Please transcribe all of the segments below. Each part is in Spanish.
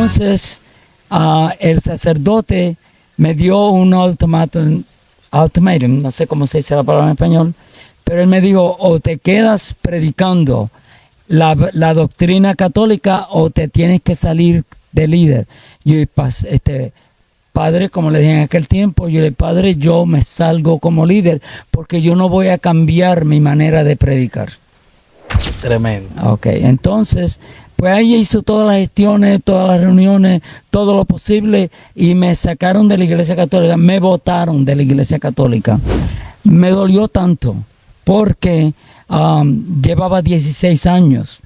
entonces el sacerdote me dio un ultimátum, no sé cómo se dice la palabra en español, pero él me dijo, o te quedas predicando la doctrina católica o te tienes que salir de líder. Yo, padre, como le dije en aquel tiempo, yo le dije, padre, yo me salgo como líder porque yo no voy a cambiar mi manera de predicar. Tremendo. Ok, entonces, pues ahí hizo todas las gestiones, todas las reuniones, todo lo posible y me sacaron de la Iglesia Católica, me botaron de la Iglesia Católica. Me dolió tanto porque llevaba 16 años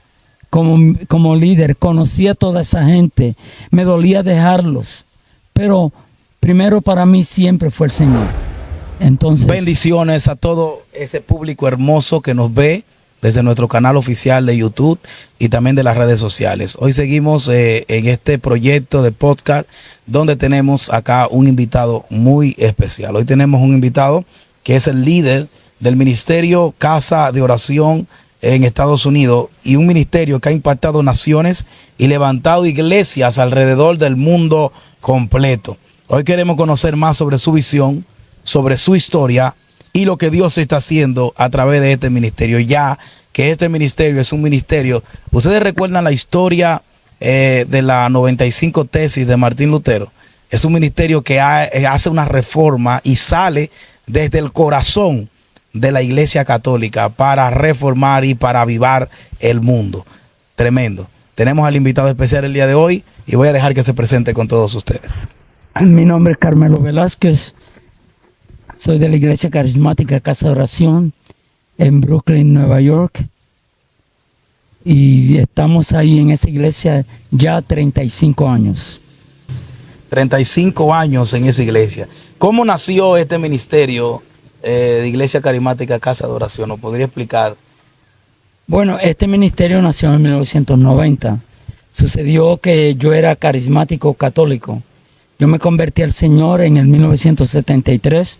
como líder, conocía a toda esa gente, me dolía dejarlos, pero primero para mí siempre fue el Señor. Entonces, bendiciones a todo ese público hermoso que nos ve desde nuestro canal oficial de YouTube y también de las redes sociales. Hoy seguimos en este proyecto de podcast donde tenemos acá un invitado muy especial. Hoy tenemos un invitado que es el líder del ministerio Casa de Oración en Estados Unidos y un ministerio que ha impactado naciones y levantado iglesias alrededor del mundo completo. Hoy queremos conocer más sobre su visión, sobre su historia y lo que Dios está haciendo a través de este ministerio, ya que este ministerio es un ministerio. ¿Ustedes recuerdan la historia de la 95 tesis de Martín Lutero? Es un ministerio que hace una reforma y sale desde el corazón de la Iglesia Católica para reformar y para avivar el mundo. Tremendo. Tenemos al invitado especial el día de hoy y voy a dejar que se presente con todos ustedes. Mi nombre es Carmelo Velázquez. Soy de la Iglesia Carismática Casa de Oración en Brooklyn, Nueva York. Y estamos ahí en esa iglesia ya 35 años. 35 años en esa iglesia. ¿Cómo nació este ministerio de Iglesia Carismática Casa de Oración? ¿Nos podría explicar? Bueno, este ministerio nació en 1990. Sucedió que yo era carismático católico. Yo me convertí al Señor en el 1973,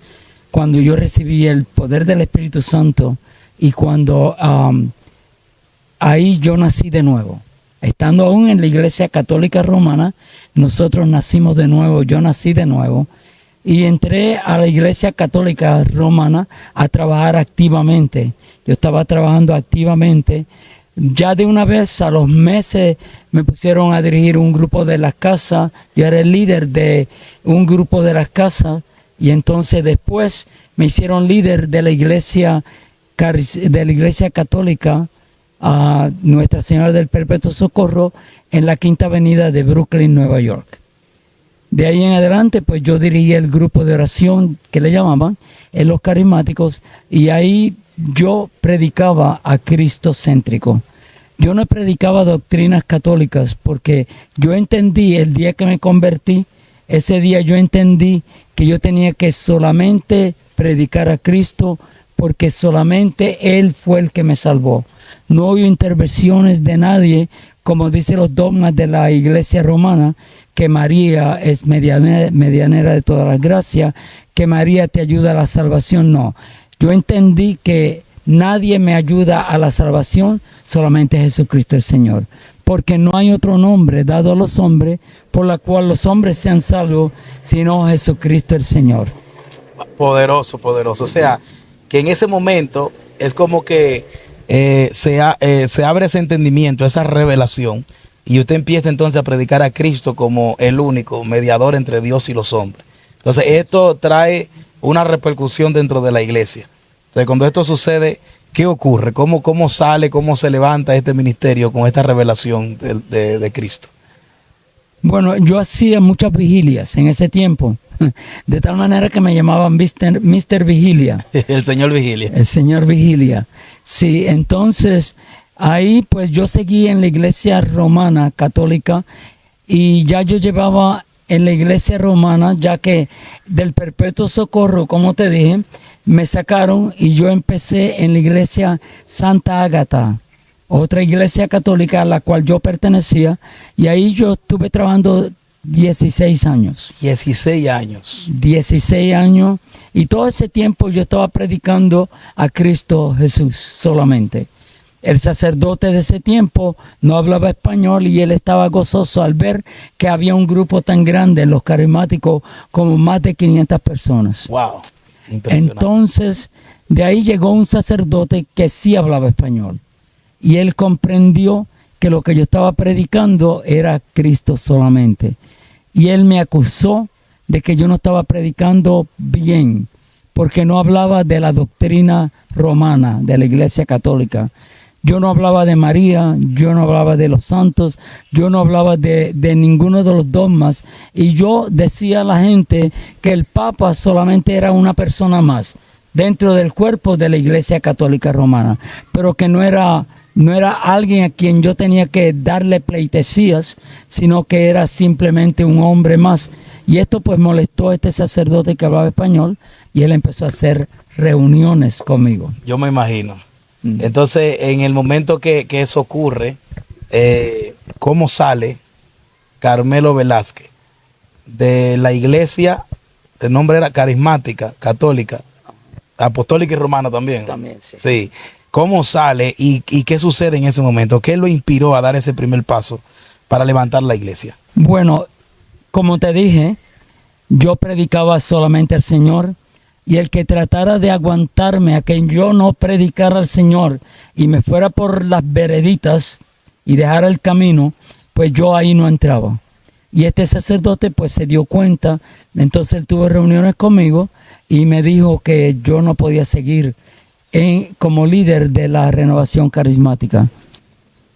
cuando yo recibí el poder del Espíritu Santo y cuando ahí yo nací de nuevo. Estando aún en la Iglesia Católica Romana, nosotros nacimos de nuevo, yo nací de nuevo y entré a la Iglesia Católica Romana a trabajar activamente. Yo estaba trabajando activamente. Ya de una vez, a los meses, me pusieron a dirigir un grupo de las casas. Yo era el líder de un grupo de las casas y entonces después me hicieron líder de la Iglesia Católica a Nuestra Señora del Perpetuo Socorro en la Quinta Avenida de Brooklyn, Nueva York. De ahí en adelante, pues yo dirigí el grupo de oración que le llamaban en los carismáticos y ahí yo predicaba a Cristo céntrico. Yo no predicaba doctrinas católicas porque yo entendí el día que me convertí, ese día yo entendí que yo tenía que solamente predicar a Cristo porque solamente Él fue el que me salvó. No hubo intervenciones de nadie, como dicen los dogmas de la Iglesia Romana, que María es medianera de todas las gracias, que María te ayuda a la salvación. No, yo entendí que nadie me ayuda a la salvación, solamente Jesucristo el Señor. Porque no hay otro nombre dado a los hombres por la cual los hombres sean salvos, sino Jesucristo el Señor. Poderoso, poderoso. O sea, que en ese momento es como que se abre ese entendimiento, esa revelación, y usted empieza entonces a predicar a Cristo como el único mediador entre Dios y los hombres. Entonces esto trae una repercusión dentro de la iglesia. Entonces cuando esto sucede, ¿qué ocurre? ¿Cómo sale, cómo se levanta este ministerio con esta revelación de Cristo? Bueno, yo hacía muchas vigilias en ese tiempo, de tal manera que me llamaban Mr. Vigilia. El Señor Vigilia. El Señor Vigilia. Sí, entonces ahí pues yo seguí en la iglesia romana católica y ya yo llevaba en la iglesia romana, ya que del Perpetuo Socorro, como te dije, me sacaron y yo empecé en la iglesia Santa Ágata, otra iglesia católica a la cual yo pertenecía, y ahí yo estuve trabajando 16 años. 16 años. 16 años, y todo ese tiempo yo estaba predicando a Cristo Jesús solamente. El sacerdote de ese tiempo no hablaba español y él estaba gozoso al ver que había un grupo tan grande, los carismáticos, como más de 500 personas. Wow, impresionante. Entonces, de ahí llegó un sacerdote que sí hablaba español. Y él comprendió que lo que yo estaba predicando era Cristo solamente. Y él me acusó de que yo no estaba predicando bien, porque no hablaba de la doctrina romana, de la Iglesia Católica. Yo no hablaba de María, yo no hablaba de los santos, yo no hablaba de ninguno de los dogmas. Y yo decía a la gente que el Papa solamente era una persona más dentro del cuerpo de la Iglesia Católica Romana, pero que no era alguien a quien yo tenía que darle pleitesías, sino que era simplemente un hombre más. Y esto pues molestó a este sacerdote que hablaba español y él empezó a hacer reuniones conmigo. Yo me imagino. Entonces, en el momento que eso ocurre, ¿cómo sale Carmelo Velázquez de la iglesia? El nombre era carismática, católica, apostólica y romana también. También, sí. Sí. ¿Cómo sale y qué sucede en ese momento? ¿Qué lo inspiró a dar ese primer paso para levantar la iglesia? Bueno, como te dije, yo predicaba solamente al Señor. Y el que tratara de aguantarme a que yo no predicara al Señor y me fuera por las vereditas y dejara el camino, pues yo ahí no entraba. Y este sacerdote pues se dio cuenta, entonces él tuvo reuniones conmigo y me dijo que yo no podía seguir como líder de la renovación carismática.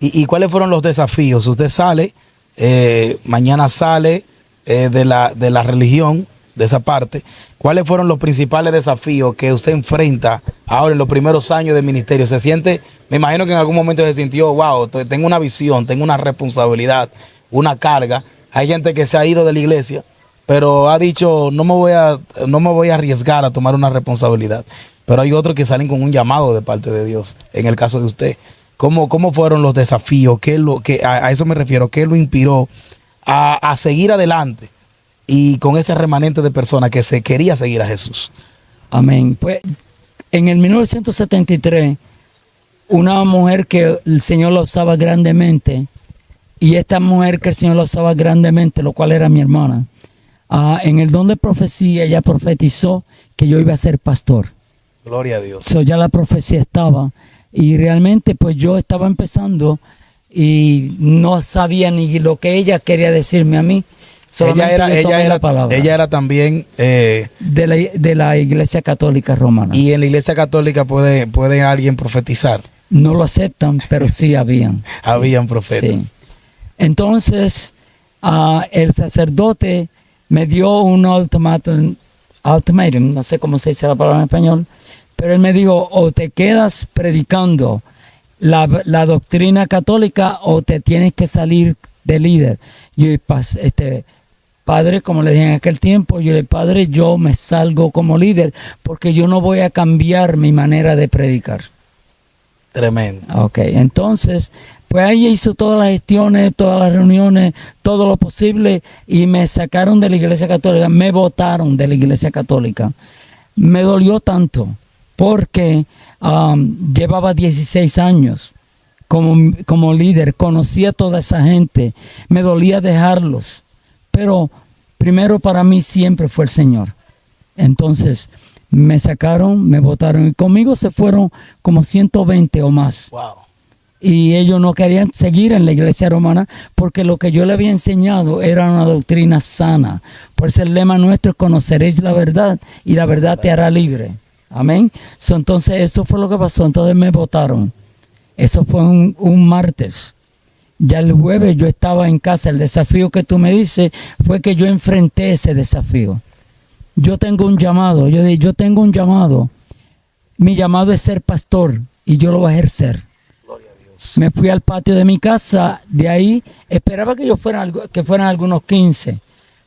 ¿Y cuáles fueron los desafíos? Usted sale, mañana sale de la religión, de esa parte. ¿Cuáles fueron los principales desafíos que usted enfrenta ahora en los primeros años de ministerio? ¿Se siente? Me imagino que en algún momento se sintió, wow, tengo una visión, tengo una responsabilidad, una carga. Hay gente que se ha ido de la iglesia, pero ha dicho, no me voy a arriesgar a tomar una responsabilidad. Pero hay otros que salen con un llamado de parte de Dios, en el caso de usted. ¿Cómo fueron los desafíos? A eso me refiero. ¿Qué lo inspiró a seguir adelante? Y con ese remanente de personas que se quería seguir a Jesús. Amén. Pues en el 1973, una mujer que el Señor la usaba grandemente, y esta mujer que el Señor la usaba grandemente, lo cual era mi hermana, en el don de profecía, ella profetizó que yo iba a ser pastor. Gloria a Dios. Ya la profecía estaba, y realmente pues yo estaba empezando y no sabía ni lo que ella quería decirme a mí. Ella era también de la Iglesia Católica Romana. Y en la Iglesia Católica puede alguien profetizar. No lo aceptan, pero sí habían. Habían profetas. Sí. Entonces, el sacerdote me dio un ultimátum, no sé cómo se dice la palabra en español, pero él me dijo, o te quedas predicando la doctrina católica o te tienes que salir de líder. Yo, padre, como le dije en aquel tiempo, yo le dije, padre, yo me salgo como líder porque yo no voy a cambiar mi manera de predicar. Tremendo. Ok, entonces, pues ahí hizo todas las gestiones, todas las reuniones, todo lo posible y me sacaron de la Iglesia Católica, me botaron de la Iglesia Católica. Me dolió tanto porque llevaba 16 años como líder, conocía a toda esa gente, me dolía dejarlos. Pero primero para mí siempre fue el Señor. Entonces me sacaron, me botaron y conmigo se fueron como 120 o más. Wow. Y ellos no querían seguir en la iglesia romana porque lo que yo le había enseñado era una doctrina sana. Por eso el lema nuestro es conoceréis la verdad y la verdad te hará libre. Amén. Entonces eso fue lo que pasó. Entonces me botaron. Eso fue un martes. Ya el jueves yo estaba en casa. El desafío que tú me dices fue que yo enfrenté ese desafío. Yo tengo un llamado. Yo tengo un llamado. Mi llamado es ser pastor y yo lo voy a ejercer. Gloria a Dios. Me fui al patio de mi casa. De ahí esperaba que fueran algunos 15.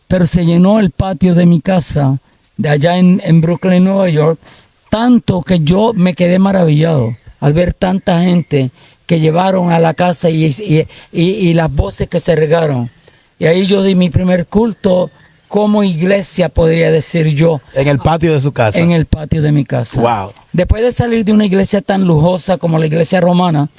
Pero se llenó el patio de mi casa de allá en Brooklyn, Nueva York. Tanto que yo me quedé maravillado al ver tanta gente que llevaron a la casa y las voces que se regaron. Y ahí yo di mi primer culto como iglesia, podría decir yo. En el patio de su casa. En el patio de mi casa. Wow. Después de salir de una iglesia tan lujosa como la iglesia romana,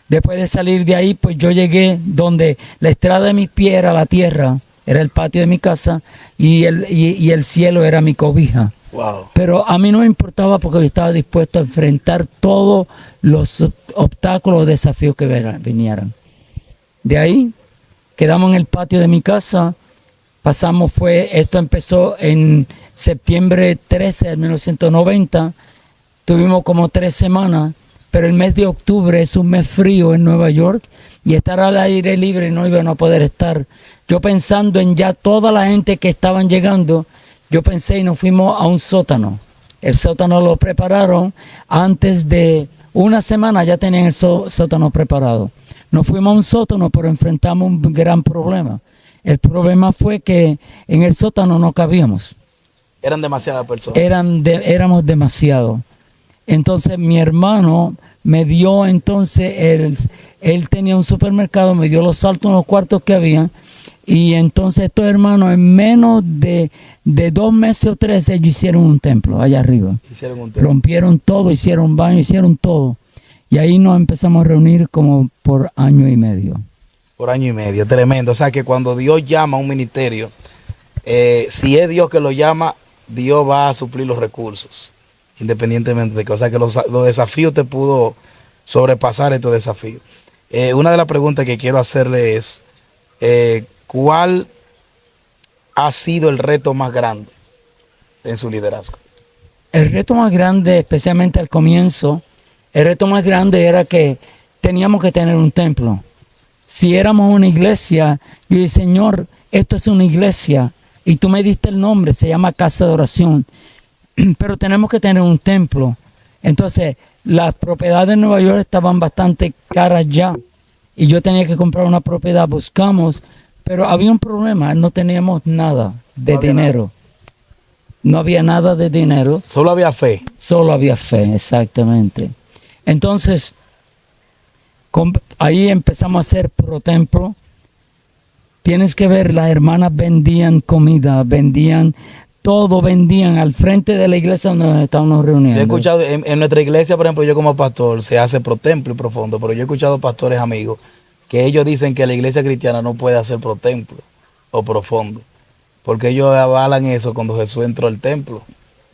Después de salir de ahí, pues yo llegué donde la estrada de mis pies era la tierra, era el patio de mi casa, y el cielo era mi cobija. Wow. Pero a mí no me importaba porque yo estaba dispuesto a enfrentar todos los obstáculos o desafíos que vinieran. De ahí quedamos en el patio de mi casa. Esto empezó en septiembre 13 de 1990. Tuvimos como 3 semanas, pero el mes de octubre es un mes frío en Nueva York y estar al aire libre no iban a poder estar. Yo pensando en ya toda la gente que estaban llegando, yo pensé y nos fuimos a un sótano. El sótano lo prepararon antes de una semana, ya tenían el sótano preparado. Nos fuimos a un sótano, pero enfrentamos un gran problema. El problema fue que en el sótano no cabíamos. Eran demasiadas personas. Éramos demasiado. Entonces mi hermano me dio, él tenía un supermercado, me dio los saltos en los cuartos que había. Y entonces estos hermanos en menos de 2 meses o 3 ellos hicieron un templo allá arriba. Hicieron un templo. Rompieron todo, hicieron baño, hicieron todo. Y ahí nos empezamos a reunir como por año y medio. Por año y medio, tremendo. O sea que cuando Dios llama a un ministerio, si es Dios que lo llama, Dios va a suplir los recursos. Independientemente de que, o sea que los desafíos te pudo sobrepasar estos desafíos. Una de las preguntas que quiero hacerle es, ¿cuál ha sido el reto más grande en su liderazgo? El reto más grande, especialmente al comienzo, el reto más grande era que teníamos que tener un templo. Si éramos una iglesia, yo dije, Señor, esto es una iglesia y tú me diste el nombre, se llama Casa de Oración, pero tenemos que tener un templo. Entonces, las propiedades de Nueva York estaban bastante caras ya y yo tenía que comprar una propiedad, buscamos, pero había un problema, no teníamos nada de dinero. No había nada de dinero. Solo había fe. Solo había fe, exactamente. Entonces, ahí empezamos a hacer pro templo. Tienes que ver, las hermanas vendían comida, vendían todo, vendían al frente de la iglesia donde nos estábamos reuniendo. Yo he escuchado, en nuestra iglesia, por ejemplo, yo como pastor, se hace pro templo y profundo, pero yo he escuchado pastores amigos que ellos dicen que la iglesia cristiana no puede hacer pro templo o profundo, porque ellos avalan eso cuando Jesús entró al templo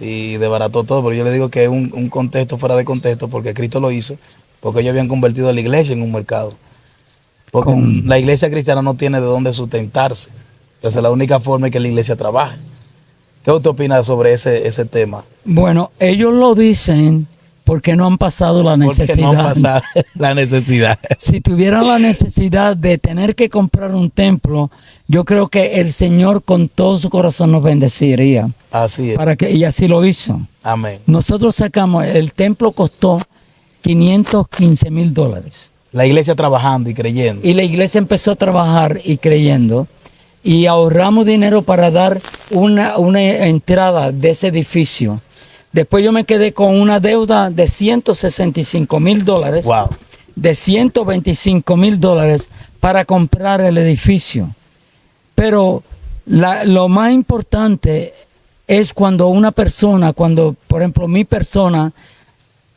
y desbarató todo, pero yo les digo que es un contexto fuera de contexto, porque Cristo lo hizo, porque ellos habían convertido a la iglesia en un mercado. Porque la iglesia cristiana no tiene de dónde sustentarse. Entonces la única forma es que la iglesia trabaje. ¿Qué usted opina sobre ese tema? Bueno, ellos lo dicen porque no han pasado la necesidad. Porque no han pasado la necesidad. Si tuvieran la necesidad de tener que comprar un templo, yo creo que el Señor con todo su corazón nos bendeciría. Así es. Y así lo hizo. Amén. Nosotros sacamos, el templo costó $515,000. La iglesia trabajando y creyendo. Y la iglesia empezó a trabajar y creyendo. Y ahorramos dinero para dar una entrada de ese edificio. Después yo me quedé con una deuda de $165,000. Wow. De $125,000 para comprar el edificio. Pero lo más importante es cuando una persona, por ejemplo, mi persona,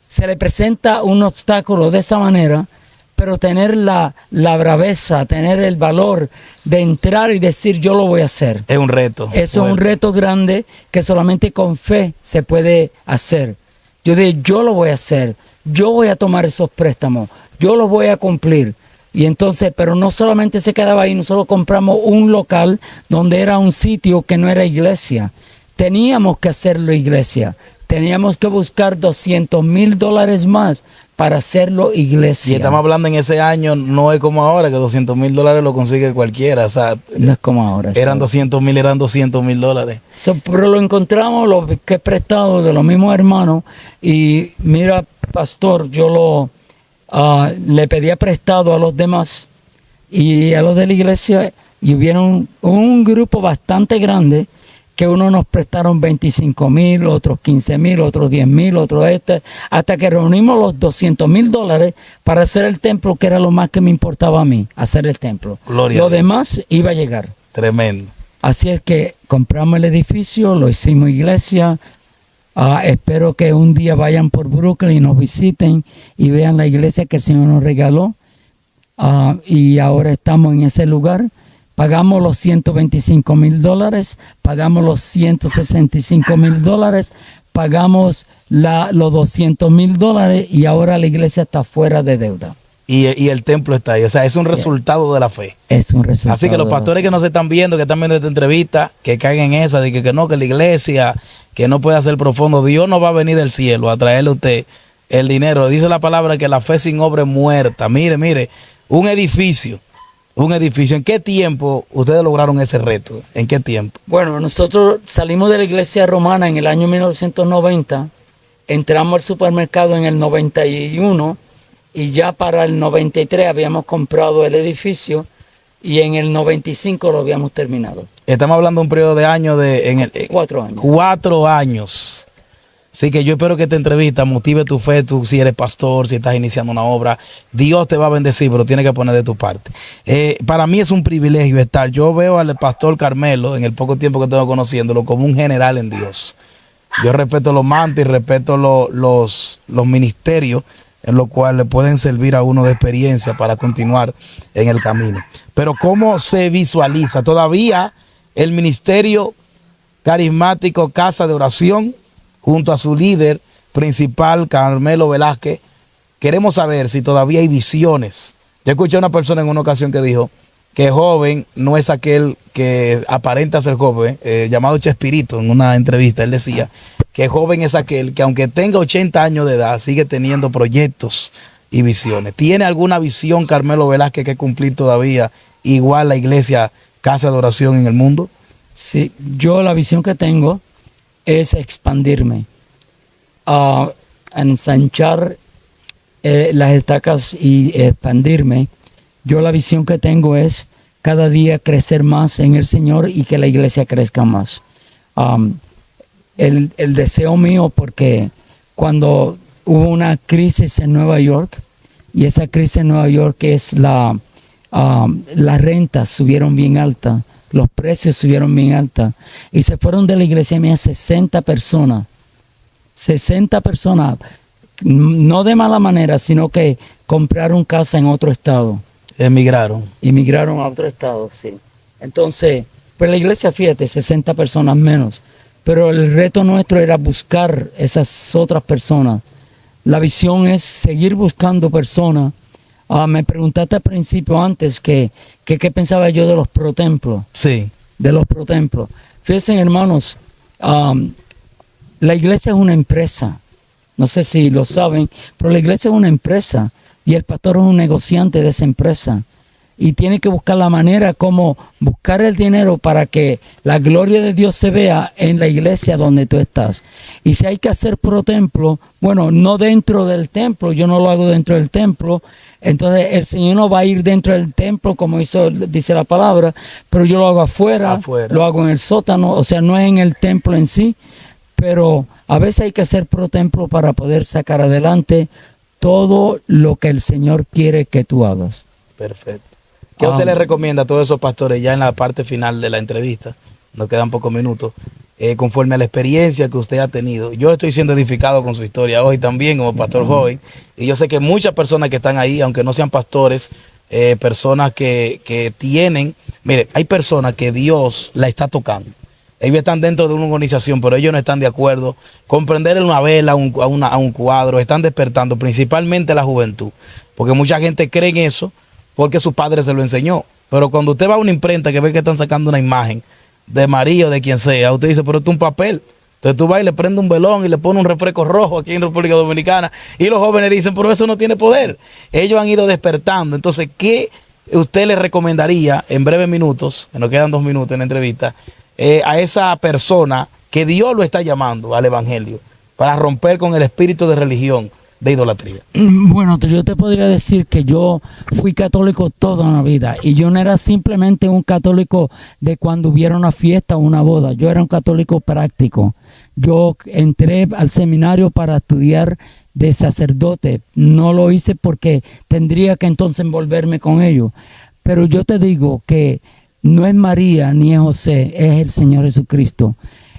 se le presenta un obstáculo de esa manera, pero tener la braveza, tener el valor de entrar y decir yo lo voy a hacer. Es un reto. Eso es un reto grande que solamente con fe se puede hacer. Yo dije, yo lo voy a hacer, yo voy a tomar esos préstamos, yo los voy a cumplir. Y entonces, pero no solamente se quedaba ahí, nosotros compramos un local donde era un sitio que no era iglesia. Teníamos que hacerlo iglesia. Teníamos que buscar $200,000 más para hacerlo iglesia. Y estamos hablando en ese año, no es como ahora, que $200,000 lo consigue cualquiera. O sea, no es como ahora. Eran $200,000. Pero lo encontramos, lo que he prestado de los mismos hermanos. Y mira, pastor, yo le pedía prestado a los demás y a los de la iglesia. Y hubieron un grupo bastante grande que unos nos prestaron $25,000, otros $15,000, otros $10,000, otros hasta que reunimos los $200,000 para hacer el templo, que era lo más que me importaba a mí, hacer el templo. Gloria lo a Dios. demás iba a llegar. Tremendo. Así es que compramos el edificio, lo hicimos iglesia. Espero que un día vayan por Brooklyn y nos visiten y vean la iglesia que el Señor nos regaló. y ahora estamos en ese lugar. Pagamos los $125,000, pagamos los $165,000, pagamos los $200,000 y ahora la iglesia está fuera de deuda. Y el templo está ahí. O sea, es un resultado de la fe. Es un resultado. Así que los pastores que nos están viendo, que están viendo esta entrevista, que caigan en esa, de que no, que la iglesia, que no puede hacer profundo. Dios no va a venir del cielo a traerle a usted el dinero. Dice la palabra que la fe sin obra es muerta. Mire, un edificio. ¿En qué tiempo ustedes lograron ese reto? ¿En qué tiempo? Bueno, nosotros salimos de la iglesia romana en el año 1990, entramos al supermercado en el 91 y ya para el 93 habíamos comprado el edificio y en el 95 lo habíamos terminado. Estamos hablando de un periodo de años 4 años. 4 años. Así que yo espero que esta entrevista motive tu fe. Tú, si eres pastor, si estás iniciando una obra, Dios te va a bendecir, pero tienes que poner de tu parte. Para mí es un privilegio estar. Yo veo al pastor Carmelo, en el poco tiempo que tengo conociéndolo, como un general en Dios. Yo respeto los mantos y respeto los ministerios en los cuales le pueden servir a uno de experiencia para continuar en el camino. Pero ¿cómo se visualiza? Todavía el ministerio carismático Casa de Oración, junto a su líder principal, Carmelo Velázquez, queremos saber si todavía hay visiones. Yo escuché a una persona en una ocasión que dijo que joven no es aquel que aparenta ser joven, llamado Chespirito, en una entrevista. Él decía que joven es aquel que aunque tenga 80 años de edad, sigue teniendo proyectos y visiones. ¿Tiene alguna visión Carmelo Velázquez que cumplir todavía, igual la iglesia Casa de Oración en el mundo? Sí, yo la visión que tengo es expandirme, a ensanchar las estacas y expandirme. Yo la visión que tengo es cada día crecer más en el Señor y que la iglesia crezca más. El deseo mío, porque cuando hubo una crisis en Nueva York, y esa crisis en Nueva York es las rentas subieron bien altas, los precios subieron bien altos y se fueron de la iglesia mía 60 personas, no de mala manera, sino que compraron casa en otro estado. Emigraron a otro estado, sí. Entonces, pues la iglesia, fíjate, 60 personas menos, pero el reto nuestro era buscar esas otras personas. La visión es seguir buscando personas. Me preguntaste al principio antes que qué pensaba yo de los protemplos. Sí. De los protemplos. Fíjense, hermanos, la iglesia es una empresa. No sé si lo saben, pero la iglesia es una empresa y el pastor es un negociante de esa empresa. Y tiene que buscar la manera como buscar el dinero para que la gloria de Dios se vea en la iglesia donde tú estás. Y si hay que hacer pro templo, bueno, no dentro del templo, yo no lo hago dentro del templo. Entonces el Señor no va a ir dentro del templo como dice la palabra, pero yo lo hago afuera, lo hago en el sótano, o sea, no es en el templo en sí, pero a veces hay que hacer pro templo para poder sacar adelante todo lo que el Señor quiere que tú hagas. Perfecto. ¿Qué usted le recomienda a todos esos pastores ya en la parte final de la entrevista? Nos quedan pocos minutos. Conforme a la experiencia que usted ha tenido. Yo estoy siendo edificado con su historia hoy también como pastor joven. Y yo sé que muchas personas que están ahí, aunque no sean pastores, personas que tienen... Mire, hay personas que Dios la está tocando. Ellos están dentro de una organización, pero ellos no están de acuerdo con prender una vela a un cuadro. Están despertando principalmente la juventud. Porque mucha gente cree en eso porque su padre se lo enseñó. Pero cuando usted va a una imprenta que ve que están sacando una imagen de María o de quien sea, usted dice, pero esto es un papel. Entonces tú vas y le prende un velón y le pone un refresco rojo aquí en República Dominicana y los jóvenes dicen, pero eso no tiene poder. Ellos han ido despertando. Entonces, ¿qué usted le recomendaría en breves minutos, que nos quedan 2 minutos en la entrevista, a esa persona que Dios lo está llamando al evangelio para romper con el espíritu de religión, de idolatría? Bueno, yo te podría decir que yo fui católico toda la vida y yo no era simplemente un católico de cuando hubiera una fiesta o una boda. Yo era un católico práctico. Yo entré al seminario para estudiar de sacerdote. No lo hice porque tendría que entonces envolverme con ello. Pero yo te digo que no es María ni es José, es el Señor Jesucristo.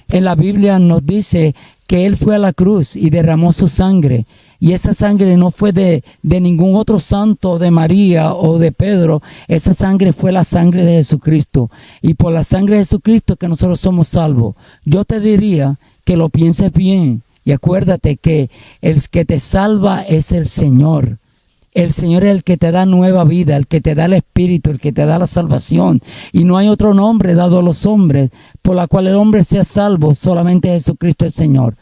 En la Biblia nos dice que Él fue a la cruz y derramó su sangre Y esa sangre no fue de ningún otro santo, de María o de Pedro. Esa sangre fue la sangre de Jesucristo. Y por la sangre de Jesucristo que nosotros somos salvos. Yo te diría que lo pienses bien. Y acuérdate que el que te salva es el Señor. El Señor es el que te da nueva vida, el que te da el Espíritu, el que te da la salvación. Y no hay otro nombre dado a los hombres por la cual el hombre sea salvo, solamente Jesucristo el Señor.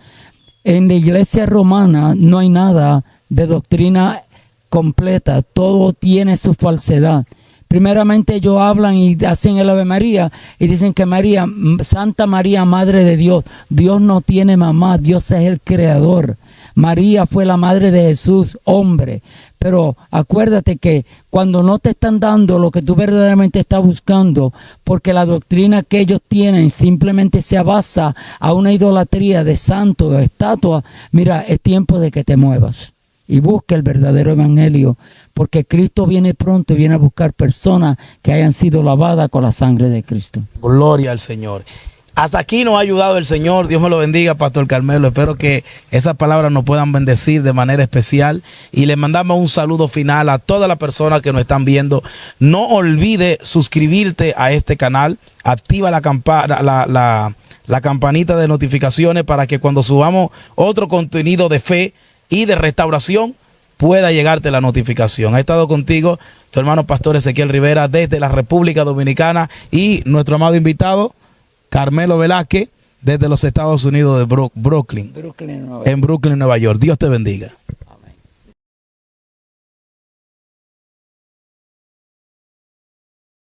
En la iglesia romana no hay nada de doctrina completa, todo tiene su falsedad. Primeramente ellos hablan y hacen el Ave María y dicen que María, Santa María, Madre de Dios. Dios no tiene mamá, Dios es el Creador. María fue la madre de Jesús, hombre. Pero acuérdate que cuando no te están dando lo que tú verdaderamente estás buscando, porque la doctrina que ellos tienen simplemente se basa a una idolatría de santo, de estatua, mira, es tiempo de que te muevas y busque el verdadero evangelio, porque Cristo viene pronto y viene a buscar personas que hayan sido lavadas con la sangre de Cristo. Gloria al Señor. Hasta aquí nos ha ayudado el Señor. Dios me lo bendiga, Pastor Carmelo. Espero que esas palabras nos puedan bendecir de manera especial. Y le mandamos un saludo final a todas las personas que nos están viendo. No olvide suscribirte a este canal. Activa la campanita de notificaciones para que cuando subamos otro contenido de fe y de restauración pueda llegarte la notificación. Ha estado contigo tu hermano Pastor Ezequiel Rivera desde la República Dominicana y nuestro amado invitado Carmelo Velázquez desde los Estados Unidos de Brooklyn, en Brooklyn, Nueva York. Dios te bendiga.